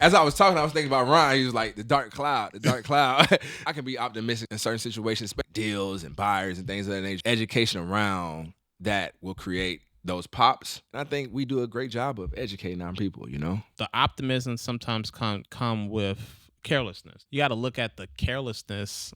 As I was talking, I was thinking about Ryan. He was like, the dark cloud. I can be optimistic in certain situations, deals and buyers and things of that nature. Education around that will create those pops. And I think we do a great job of educating our people, you know? The optimism sometimes come with carelessness. You got to look at the carelessness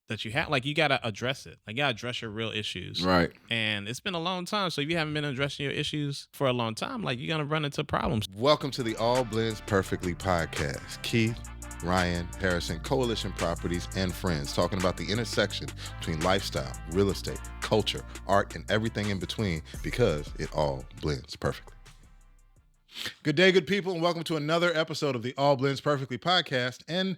that you have. Like, you got to address it. Like, you got to address your real issues. Right. And it's been a long time. So if you haven't been addressing your issues for a long time, like, you're going to run into problems. Welcome to the All Blends Perfectly podcast. Keith, Ryan, Harrison, Coalition Properties, and friends talking about the intersection between lifestyle, real estate, culture, art, and everything in between, because it all blends perfectly. Good day, good people, and welcome to another episode of the All Blends Perfectly podcast. And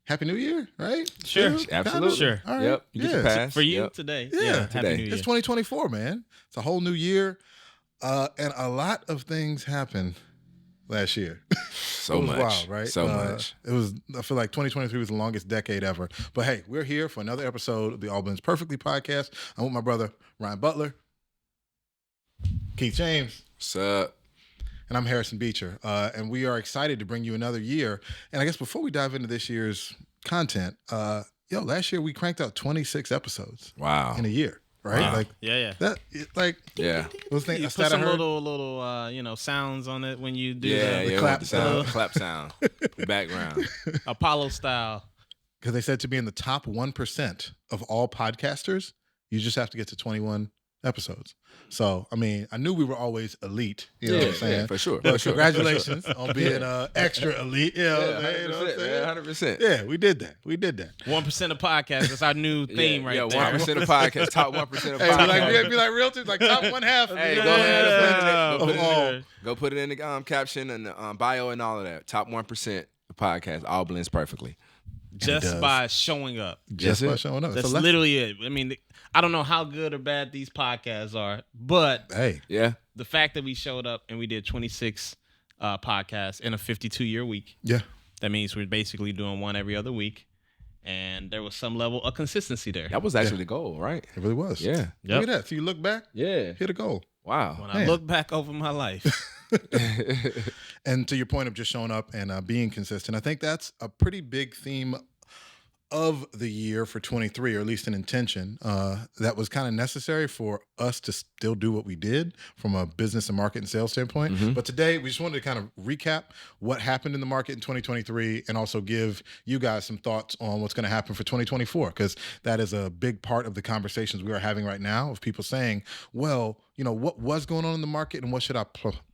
Happy New Year, right? Sure. Absolutely. Sure. All right. Yep. You get your pass. For you Yep. today. Yeah, Happy New Year. It's 2024, man. It's a whole new year. And a lot of things happened last year. So it was much. wild, right? So much. I feel like 2023 was the longest decade ever. But hey, we're here for another episode of the All Blends Perfectly podcast. I'm with my brother, Ryan Butler, Keith James. What's up? And I'm Harrison Beecher. And we are excited to bring you another year. And I guess before we dive into this year's content, last year we cranked out 26 episodes. Wow. In a year, right? Wow. Like, Yeah. Yeah. You put some little sounds on it when you do the clap sound. Clap sound. The background. Apollo style. Because they said to be in the top 1% of all podcasters, you just have to get to 21 episodes. So, I mean, I knew we were always elite, you know what I'm saying? Yeah, for sure. But congratulations on being extra elite. You know what I'm saying? 100%. Yeah, we did that. 1% of podcasts. That's our new theme right there. 1% of podcasts. Top 1% of Hey, podcasts. be like realtors, like top one half. Hey, you go know? ahead. Go put it in the caption and the bio and all of that. Top 1% of podcasts. All blends perfectly. Just by showing up. Just by showing up. That's literally it. I mean, I don't know how good or bad these podcasts are, but hey, yeah, the fact that we showed up and we did 26 podcasts in a 52-year week. Yeah. That means we're basically doing one every other week. And there was some level of consistency there. That was actually the goal, right? It really was. Yeah. Look at that. So you look back, hit a goal. Wow. When I look back over my life. And to your point of just showing up and being consistent, I think that's a pretty big theme of the year for 23, or at least an intention that was kind of necessary for us to still do what we did from a business and market and sales standpoint. Mm-hmm. But today we just wanted to kind of recap what happened in the market in 2023 and also give you guys some thoughts on what's going to happen for 2024, because that is a big part of the conversations we are having right now of people saying, well, you know, what was going on in the market and what should I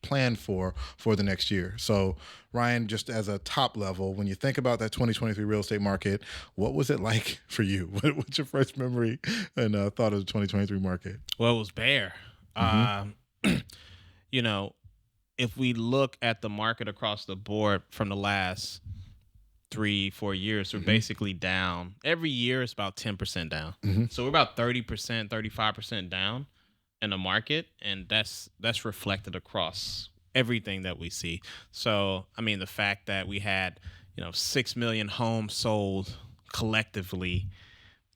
plan for the next year? So Ryan, just as a top level, when you think about that 2023 real estate market, what was it like for you? What's your first memory and thought of the 2023 market? Well, it was bare. Mm-hmm. You know, if we look at the market across the board from the last 3-4 years, we're basically down. Every year it's about 10% down. Mm-hmm. So we're about 30%, 35% down in the market, and that's reflected across everything that we see. So, I mean, the fact that we had, 6 million homes sold collectively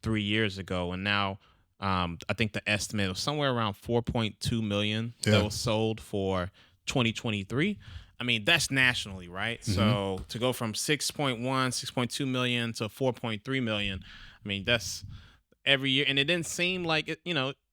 3 years ago, and now I think the estimate was somewhere around 4.2 million that was sold for 2023. I mean, that's nationally, right? Mm-hmm. So to go from 6.2 million to 4.3 million, I mean, that's every year. And it didn't seem like it,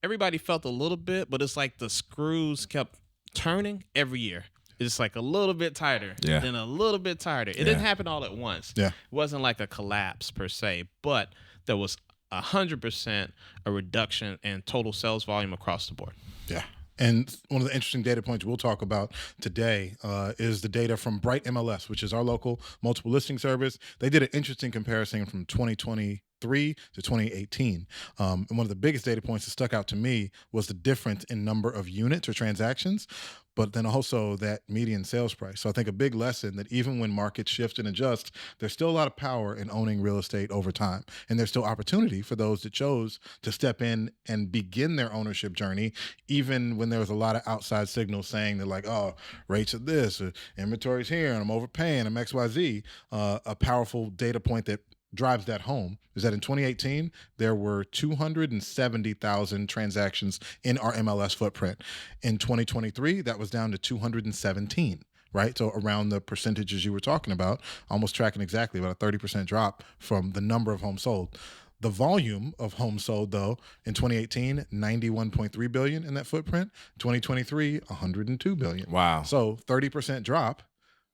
everybody felt a little bit, but it's like the screws kept turning every year. It's like a little bit tighter, then a little bit tighter. It didn't happen all at once. Yeah. It wasn't like a collapse per se, but there was 100% a reduction in total sales volume across the board. Yeah. And one of the interesting data points we'll talk about today is the data from Bright MLS, which is our local multiple listing service. They did an interesting comparison from 2023 to 2018. And one of the biggest data points that stuck out to me was the difference in number of units or transactions, but then also that median sales price. So I think a big lesson that even when markets shift and adjust, there's still a lot of power in owning real estate over time. And there's still opportunity for those that chose to step in and begin their ownership journey, even when there was a lot of outside signals saying that like, oh, rates are this, or inventory's here, and I'm overpaying, I'm XYZ. A powerful data point that drives that home is that in 2018, there were 270,000 transactions in our MLS footprint. In 2023, that was down to 217. right? So around the percentages you were talking about, almost tracking exactly about a 30% drop from the number of homes sold. The volume of homes sold, though, in 2018, 91.3 billion in that footprint. 2023, 102 billion. Wow. So 30% drop,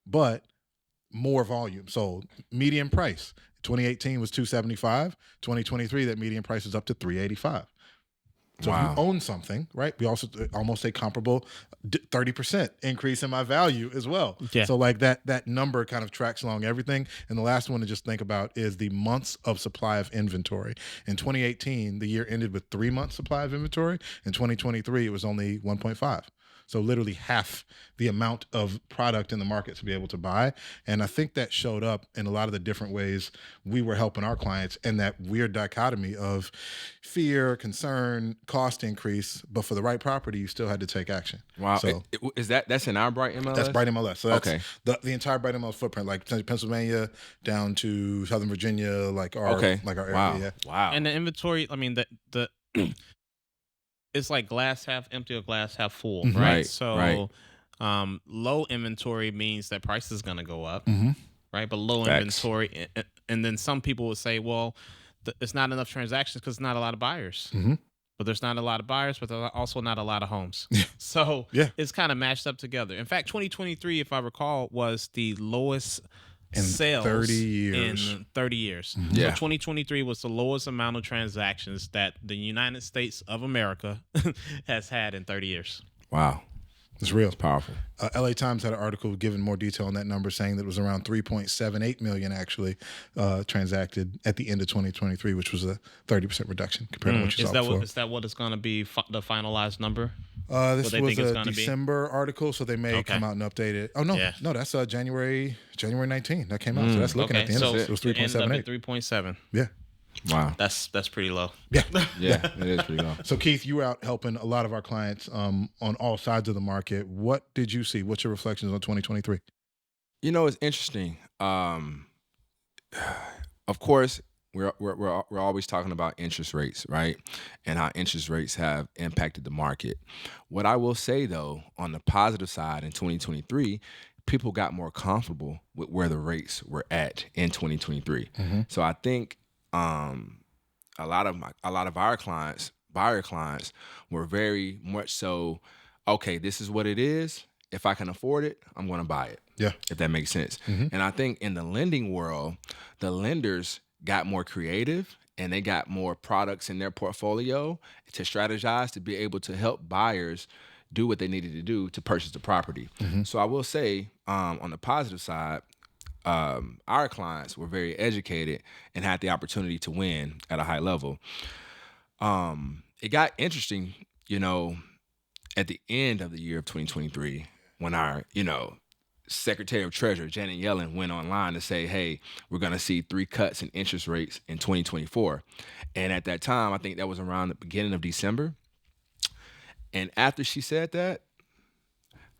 but more volume sold. Median price 2018 was 275. 2023, that median price is up to 385. So if Wow. you own something, right? We also almost a comparable 30% increase in my value as well. Yeah. So like that number kind of tracks along everything. And the last one to just think about is the months of supply of inventory. In 2018, the year ended with 3 months supply of inventory. In 2023, it was only 1.5. So literally half the amount of product in the market to be able to buy. And I think that showed up in a lot of the different ways we were helping our clients, and that weird dichotomy of fear, concern, cost increase, but for the right property, you still had to take action. Wow. So That's in our Bright MLS? that's Bright MLS. So that's Okay. the entire Bright MLS footprint, like Pennsylvania down to Southern Virginia, like our area. Wow. Yeah. Wow. And the inventory, I mean, the it's like glass half empty or glass half full, Mhm. right? Right, So, right. low inventory means that price is going to go up, Mhm. right? But low Facts. inventory, and then some people would say, well, it's not enough transactions because not a lot of buyers. Mhm. But there's not a lot of buyers, but there's also not a lot of homes. So Yeah. it's kind of matched up together. In fact, 2023, if I recall, was the lowest In sales 30 years. in 30 years. Yeah. So 2023 was the lowest amount of transactions that the United States of America has had in 30 years. Wow. It's real. It's powerful. LA Times had an article giving more detail on that number, saying that it was around 3.78 million actually transacted at the end of 2023, which was a 30% reduction compared to what you saw before. Is that what it's going to be, the finalized number? This they was think it's a gonna be? December article, so they may Okay. come out and update it. Oh no, Yeah. no, that's January 19 that came out. So that's looking at the end. so It was it ended up at 3.78. 3.7. Yeah, Wow. That's pretty low. yeah. Yeah, it is pretty low. So Keith, you were out helping a lot of our clients on all sides of the market. What did you see? What's your reflections on 2023? You know, it's interesting. Of course, we're always talking about interest rates, right? And how interest rates have impacted the market. What I will say though, on the positive side in 2023, people got more comfortable with where the rates were at in 2023. Mhm. So I think a lot of our clients, buyer clients, were very much so, okay, this is what it is. If I can afford it, I'm going to buy it. Yeah. If that makes sense. Mhm. And I think in the lending world, the lenders got more creative and they got more products in their portfolio to strategize to be able to help buyers do what they needed to do to purchase the property. Mhm. So I will say, on the positive side, our clients were very educated and had the opportunity to win at a high level. It got interesting, at the end of the year of 2023, when our, Secretary of Treasury, Janet Yellen, went online to say, hey, we're going to see 3 cuts in interest rates in 2024. And at that time, I think that was around the beginning of December. And after she said that,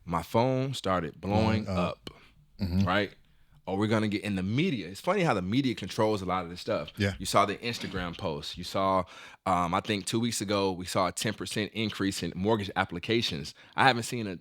my phone started blowing up, right? Or we're going to get in the media. It's funny how the media controls a lot of this stuff. Yeah. You saw the Instagram post. You saw, I think 2 weeks ago, we saw a 10% increase in mortgage applications. I haven't seen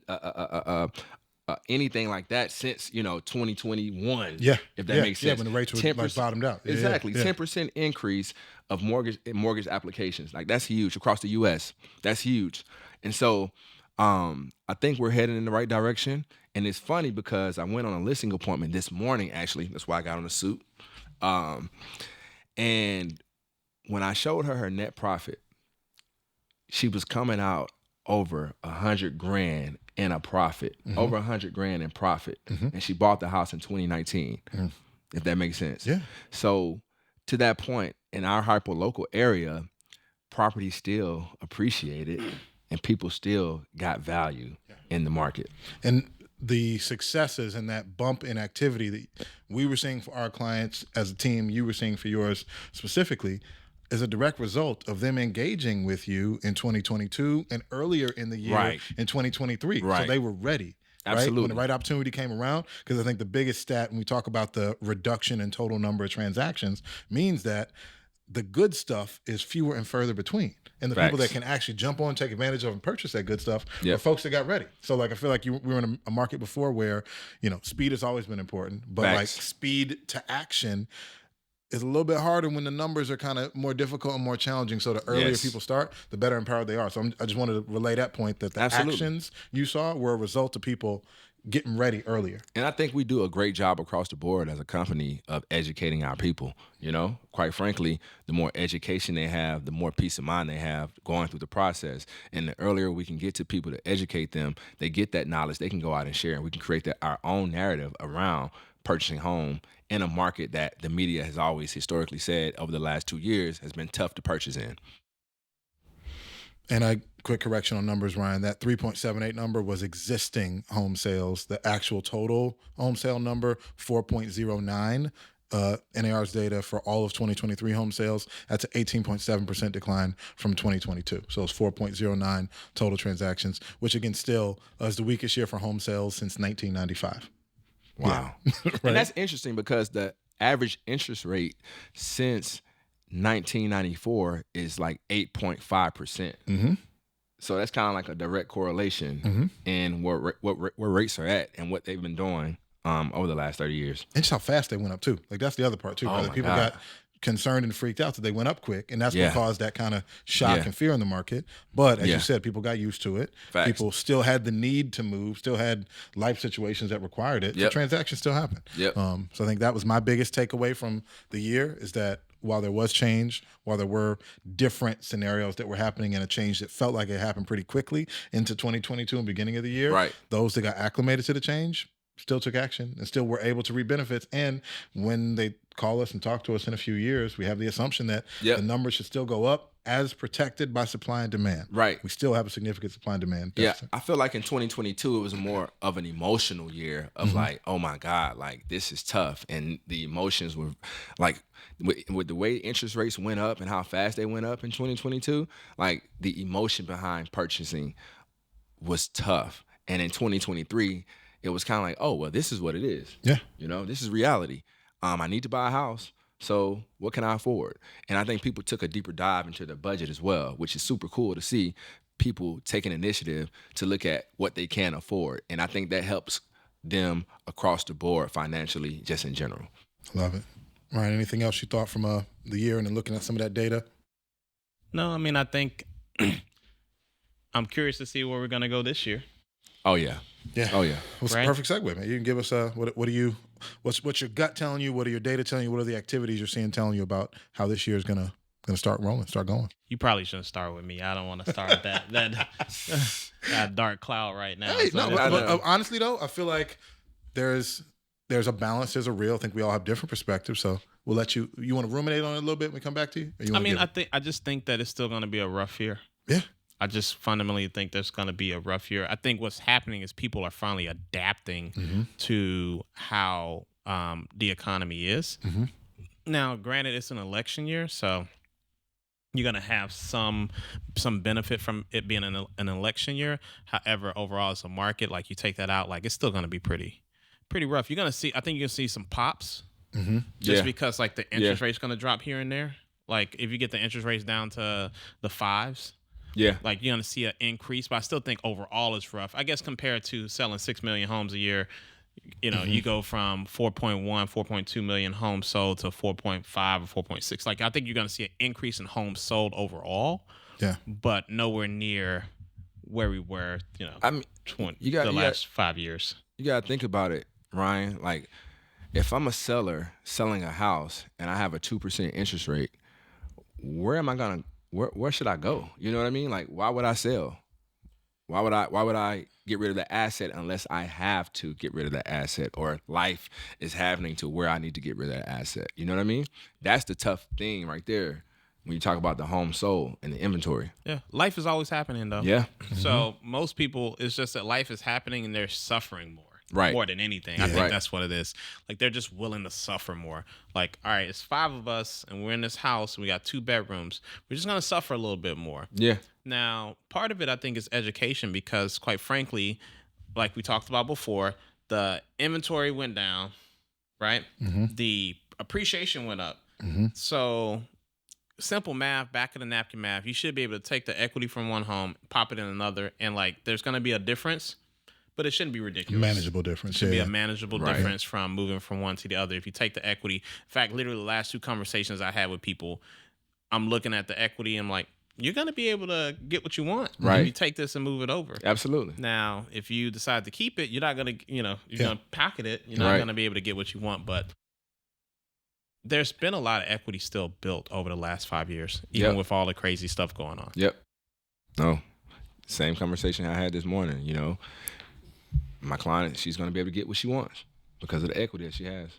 anything like that since 2021. Yeah. If that makes sense. Yeah, when the rates were like bottomed out. Yeah, Exactly. yeah. 10% increase of mortgage applications. Like that's huge across the US. That's huge. And so I think we're heading in the right direction. And it's funny because I went on a listing appointment this morning, actually. That's why I got on a suit. And when I showed her net profit, she was coming out over $100,000 in a profit, over $100,000 in profit. And she bought the house in 2019, if that makes sense. Yeah. So to that point, in our hyper-local area, property still appreciated and people still got value in the market. And the successes and that bump in activity that we were seeing for our clients as a team, you were seeing for yours specifically, is a direct result of them engaging with you in 2022 and earlier in the year Right. in 2023. Right. So they were ready. Right? Absolutely. When the right opportunity came around, because I think the biggest stat when we talk about the reduction in total number of transactions means that the good stuff is fewer and further between. And the people that Facts. can actually jump on, take advantage of, and purchase that good stuff are Yep. folks that got ready. So, like, I feel like we were in a market before where, speed has always been important, but like Facts. speed to action is a little bit harder when the numbers are kind of more difficult and more challenging. So the earlier Yes. people start, the better empowered they are. So I just wanted to relay that point that the Absolutely. actions you saw were a result of people getting ready earlier. And I think we do a great job across the board as a company of educating our people. Quite frankly, the more education they have, the more peace of mind they have going through the process. And the earlier we can get to people to educate them, they get that knowledge, they can go out and share, and we can create our own narrative around purchasing home in a market that the media has always historically said over the last 2 years has been tough to purchase in. And a quick correction on numbers, Ryan, that 3.78 number was existing home sales. The actual total home sale number, 4.09. NAR's data for all of 2023 home sales, that's an 18.7% decline from 2022. So it's 4.09 total transactions, which again still is the weakest year for home sales since 1995. Wow. Right? And that's interesting because the average interest rate since 1994 is like 8.5%. Mm-hmm. So that's kind of like a direct correlation Mm-hmm. in where rates are at and what they've been doing over the last 30 years. And just how fast they went up too. Like that's the other part too. Oh, Right? my People God. got concerned and freaked out that they went up quick, and that's Yeah. what caused that kind of shock Yeah. and fear in the market. But as Yeah. you said, people got used to it. Facts. People still had the need to move, still had life situations that required it. Yep. So transactions still happen. Yep. So I think that was my biggest takeaway from the year is that while there was change, while there were different scenarios that were happening and a change that felt like it happened pretty quickly into 2022 and beginning of the year, Right. those that got acclimated to the change still took action and still were able to reap benefits. And when they call us and talk to us in a few years, we have the assumption that Yep. the numbers should still go up as protected by supply and demand. Right. We still have a significant supply and demand Yeah, deficit. I feel like in 2022 it was more of an emotional year of like, oh my God, like this is tough, and the emotions were like with the way interest rates went up and how fast they went up in 2022, like the emotion behind purchasing was tough, and in 2023 it was kind of like, oh well, this is what it is. Yeah. This is reality. I need to buy a house. So what can I afford? And I think people took a deeper dive into their budget as well, which is super cool to see people taking initiative to look at what they can afford. And I think that helps them across the board financially, just in general. Love it. Ryan, anything else you thought from the year and then looking at some of that data? No, I mean, I think I'm curious to see where we're going to go this year. Oh, yeah. Yeah. Oh, yeah. What's Right. the perfect segue, man? You can give us what's your gut telling you? What are your data telling you? What are the activities you're seeing telling you about how this year is gonna start rolling, start going? You probably shouldn't start with me. I don't want to start with that dark cloud right now. Hey, So no, this- but honestly though, I feel like there's a balance, there's a real. I think we all have different perspectives, so we'll let you want to ruminate on it a little bit when we come back to you? Or you I wanna mean, give it? I just think that it's still going to be a rough year. Yeah. I just fundamentally think there's going to be a rough year. I think what's happening is people are finally adapting Mm-hmm. to how the economy is. Mm-hmm. Now, granted, it's an election year, so you're going to have some benefit from it being an election year. However, overall, as a market, like you take that out, like it's still going to be pretty rough. You're going to see, I think you're going to see some pops Mm-hmm. just Yeah. because like the interest rate's going to drop here and there. Like if you get the interest rates down to the 5s, Yeah. like you're going to see an increase, but I still think overall it's rough. I guess compared to selling 6 million homes a year, you go from 4.1, 4.2 million homes sold to 4.5 or 4.6. Like I think you're going to see an increase in homes sold overall, Yeah. but nowhere near where we were, I mean, the last 5 years. you got to think about it, Ryan. Like, if I'm a seller selling a house and I have a 2% interest rate, where should I go? You know what I mean? Like, why would I sell? Why would I get rid of the asset unless I have to get rid of the asset, or life is happening to where I need to get rid of that asset? You know what I mean? That's the tough thing right there when you talk about the home sold and the inventory. Yeah, life is always happening though. Yeah. So most people, it's just that life is happening and they're suffering more. Right. More than anything. I Yeah. think Right. that's what it is. Like they're just willing to suffer more. Like, all right, it's 5 of us and we're in this house and we got 2 bedrooms. We're just gonna suffer a little bit more. Yeah. Now, part of it I think is education because quite frankly, like we talked about before, the inventory went down, right? Mhm. The appreciation went up. Mhm. So simple math, back of the napkin math, you should be able to take the equity from one home, pop it in another, and like there's going to be a difference, but it shouldn't be ridiculous. Manageable difference. It should be yeah. a manageable Right. difference from moving from one to the other. If you take the equity, in fact, literally the last 2 conversations I had with people, I'm looking at the equity. I'm like, you're going to be able to get what you want. Right. If you take this and move it over. Absolutely. Now, if you decide to keep it, you're not going to, you're Yeah. going to pocket it. You're not Right. going to be able to get what you want. But there's been a lot of equity still built over the last 5 years, even Yep. with all the crazy stuff going on. Yep. No. Same conversation I had this morning. You know, my client, she's going to be able to get what she wants because of the equity that she has.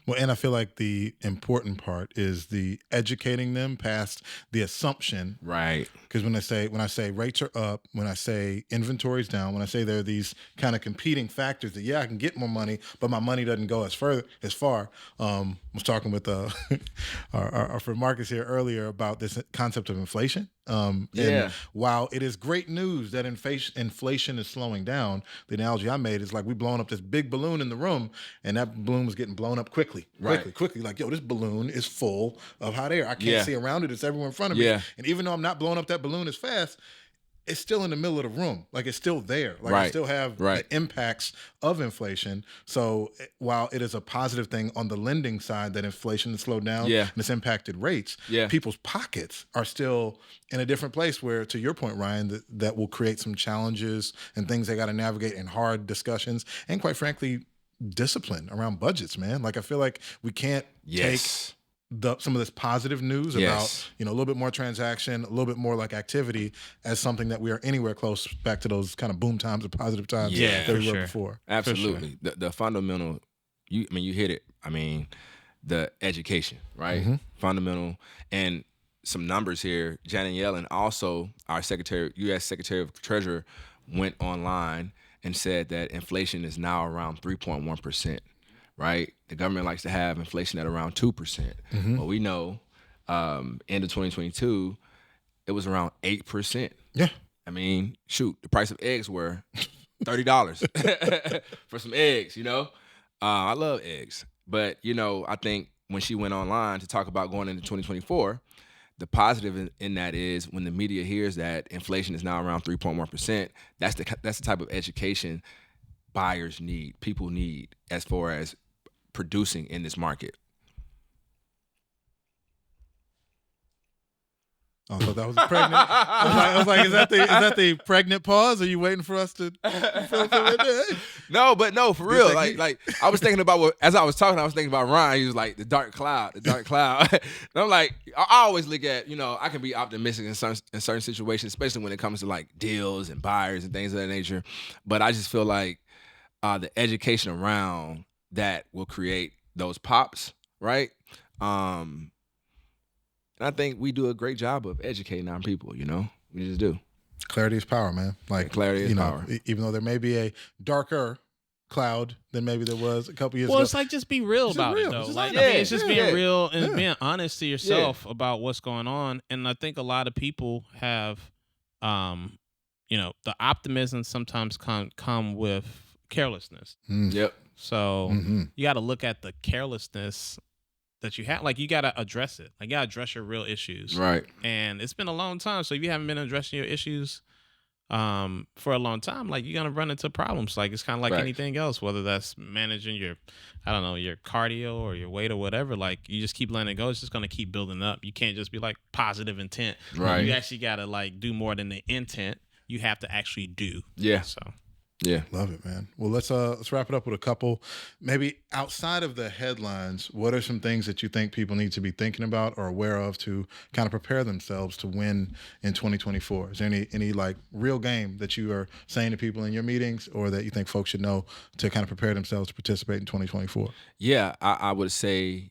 Well, and I feel like the important part is the educating them past the assumption. Right. Because when I say rates are up, when I say inventory's down, when I say there are these kind of competing factors that I can get more money, but my money doesn't go as far. I was talking with our friend Marcus here earlier about this concept of inflation. And while it is great news that inflation is slowing down, the analogy I made is like we blowing up this big balloon in the room, and that balloon was getting blown up quickly. Like, yo, this balloon is full of hot air. I can't see around it. It's everywhere in front of me. And even though I'm not blowing up that balloon as fast, it's still in the middle of the room. Like it's still there. Like I still have the impacts of inflation. So while it is a positive thing on the lending side that inflation has slowed down and it's impacted rates, people's pockets are still in a different place where, to your point, Ryan, that will create some challenges and things they got to navigate in hard discussions and, quite frankly, discipline around budgets, man. Like I feel like we can't take some of this positive news about, a little bit more transaction, a little bit more like activity as something that we are anywhere close back to those kind of boom times or positive times that we were before. Absolutely. The fundamental, you hit it. I mean, the education, right? Mm-hmm. Fundamental. And some numbers here. Janet Yellen, also our U.S. Secretary of Treasury, went online and said that inflation is now around 3.1%. Right? The government likes to have inflation at around 2%. Mm-hmm. But we know end of 2022, it was around 8%. Yeah. I mean, shoot, the price of eggs were $30 for some eggs, I love eggs. But, I think when she went online to talk about going into 2024, the positive in that is when the media hears that inflation is now around 3.1%, that's the type of education buyers need, people need as far as producing in this market. Oh, I thought that was a pregnant. I was like, is that the pregnant pause? Are you waiting for us to feel something? No, for real. Like I was thinking about as I was talking, I was thinking about Ryan. He was like the dark cloud. And I'm like, I always look at, I can be optimistic in certain situations, especially when it comes to like deals and buyers and things of that nature. But I just feel like the education around that will create those pops, right? And I think we do a great job of educating our people, we just do. Clarity is power, man. Like clarity is power. Even though there may be a darker cloud than maybe there was a couple years ago. Well, it's like just be real about it, though. It's just being real and being honest to yourself about what's going on. And I think a lot of people have, the optimism sometimes come with carelessness. Yep. So you got to look at the carelessness that you have. Like, you got to address it. Like, you got to address your real issues. Right. And it's been a long time. So if you haven't been addressing your issues for a long time, like, you're going to run into problems. Like, it's kind of like anything else, whether that's managing your cardio or your weight or whatever. Like, you just keep letting it go. It's just going to keep building up. You can't just be like positive intent. Right. You actually got to like do more than the intent. You have to actually do. Yeah. So. Yeah. Love it, man. Well, let's wrap it up with a couple. Maybe outside of the headlines, what are some things that you think people need to be thinking about or aware of to kind of prepare themselves to win in 2024? Is there any like real game that you are saying to people in your meetings or that you think folks should know to kind of prepare themselves to participate in 2024? Yeah, I would say,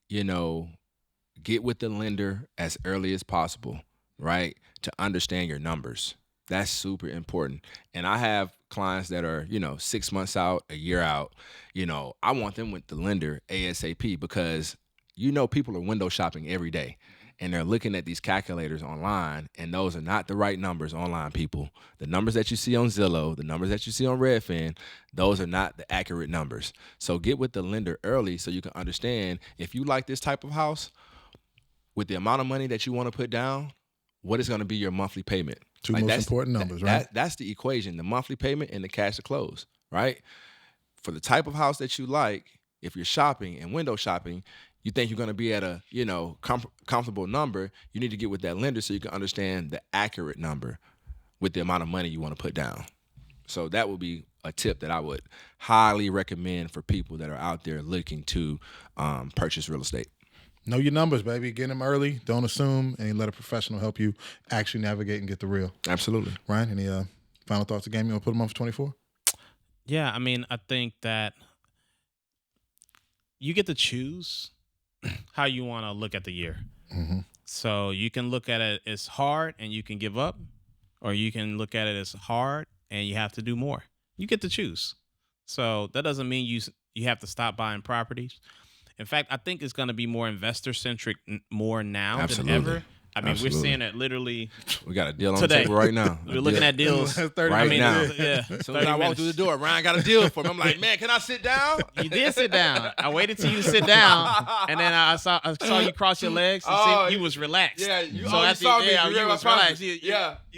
get with the lender as early as possible, right? To understand your numbers. That's super important. And I have clients that are, 6 months out, a year out. I want them with the lender ASAP because, people are window shopping every day and they're looking at these calculators online, and those are not the right numbers online, people. The numbers that you see on Zillow, the numbers that you see on Redfin, those are not the accurate numbers. So get with the lender early so you can understand if you like this type of house, with the amount of money that you want to put down, what is going to be your monthly payment? Two most important numbers, right? That's the equation, the monthly payment and the cash to close, right? For the type of house that you like, if you're shopping and window shopping, you think you're going to be at a, comfortable number, you need to get with that lender so you can understand the accurate number with the amount of money you want to put down. So that would be a tip that I would highly recommend for people that are out there looking to purchase real estate. Know your numbers, baby. Get them early. Don't assume, and let a professional help you actually navigate and get the real. Absolutely. Ryan, any final thoughts of the game? You want to put them on for 24? Yeah, I mean, I think that you get to choose how you want to look at the year. Mm-hmm. So you can look at it as hard and you can give up, or you can look at it as hard and you have to do more. You get to choose. So that doesn't mean you have to stop buying properties. In fact, I think it's going to be more investor-centric more now than ever. I mean, we're seeing it literally. We got a deal on today. the table right now. We're looking at deals right now. Yeah. So when I walk through the door, Ryan got a deal for me. I'm like, man, can I sit down? You did sit down. I waited till you sit down, and then I saw you cross your legs. And see, you was relaxed. Yeah, you saw me. You was relaxed. You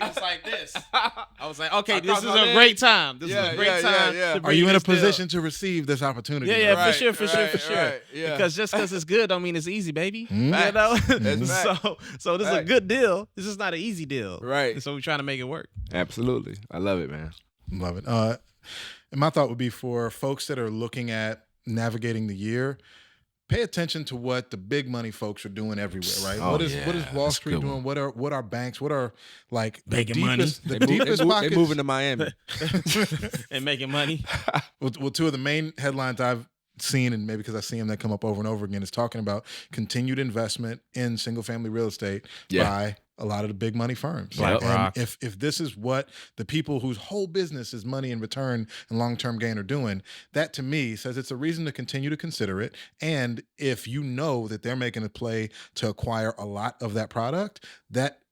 was like this. I was like, okay, this is a great time. This is a great time. Yeah. Are you in a position to receive this opportunity? Yeah, right, for sure. Right, yeah. Because just because it's good don't mean it's easy, baby. Mm-hmm. You know? So this is a good deal. This is not an easy deal. Right. And so we're trying to make it work. Absolutely. I love it, man. Love it. And my thought would be for folks that are looking at navigating the year, pay attention to what the big money folks are doing everywhere, right? Oh, what is Wall Street doing? What are banks? What are like making the deepest pockets? They moving to Miami and making money. Well, two of the main headlines I've seen, and maybe because I see them that come up over and over again, is talking about continued investment in single family real estate by a lot of the big money firms. BlackRock. And if this is what the people whose whole business is money in return and long-term gain are doing, that to me says it's a reason to continue to consider it. And if you know that they're making a play to acquire a lot of that product,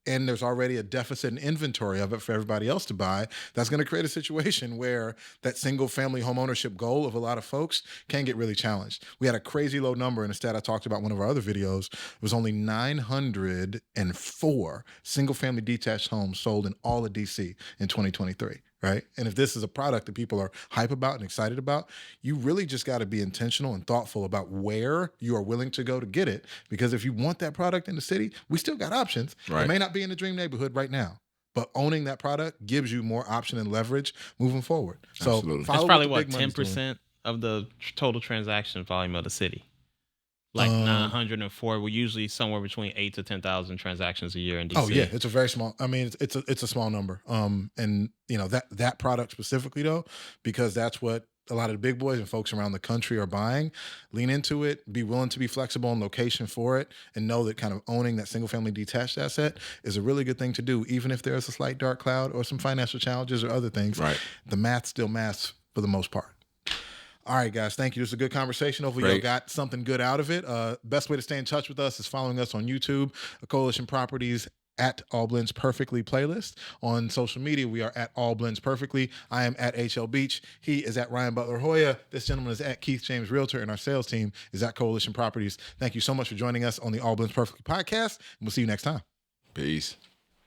and there's already a deficit in inventory of it for everybody else to buy, that's going to create a situation where that single family home ownership goal of a lot of folks can get really challenged. We had a crazy low number in a stat I talked about in one of our other videos. It was only 904 single family detached homes sold in all of DC in 2023. Right. And if this is a product that people are hype about and excited about, you really just got to be intentional and thoughtful about where you are willing to go to get it. Because if you want that product in the city, we still got options. Right. It may not be in the dream neighborhood right now, but owning that product gives you more option and leverage moving forward. So Absolutely. That's probably what 10% of the total transaction volume of the city. Like 904, we're usually somewhere between 8 to 10,000 transactions a year in DC. Oh yeah, it's a very small. I mean, it's a small number. And that product specifically though, because that's what a lot of the big boys and folks around the country are buying. Lean into it. Be willing to be flexible on location for it, and know that kind of owning that single family detached asset is a really good thing to do, even if there's a slight dark cloud or some financial challenges or other things. Right. The math still maths for the most part. All right, guys. Thank you. This is a good conversation. Hopefully you got something good out of it. Best way to stay in touch with us is following us on YouTube, Coalition Properties at All Blends Perfectly playlist. On social media, we are at All Blends Perfectly. I am at HL Beach. He is at Ryan Butler Hoya. This gentleman is at Keith James Realtor, and our sales team is at Coalition Properties. Thank you so much for joining us on the All Blends Perfectly podcast, and we'll see you next time. Peace.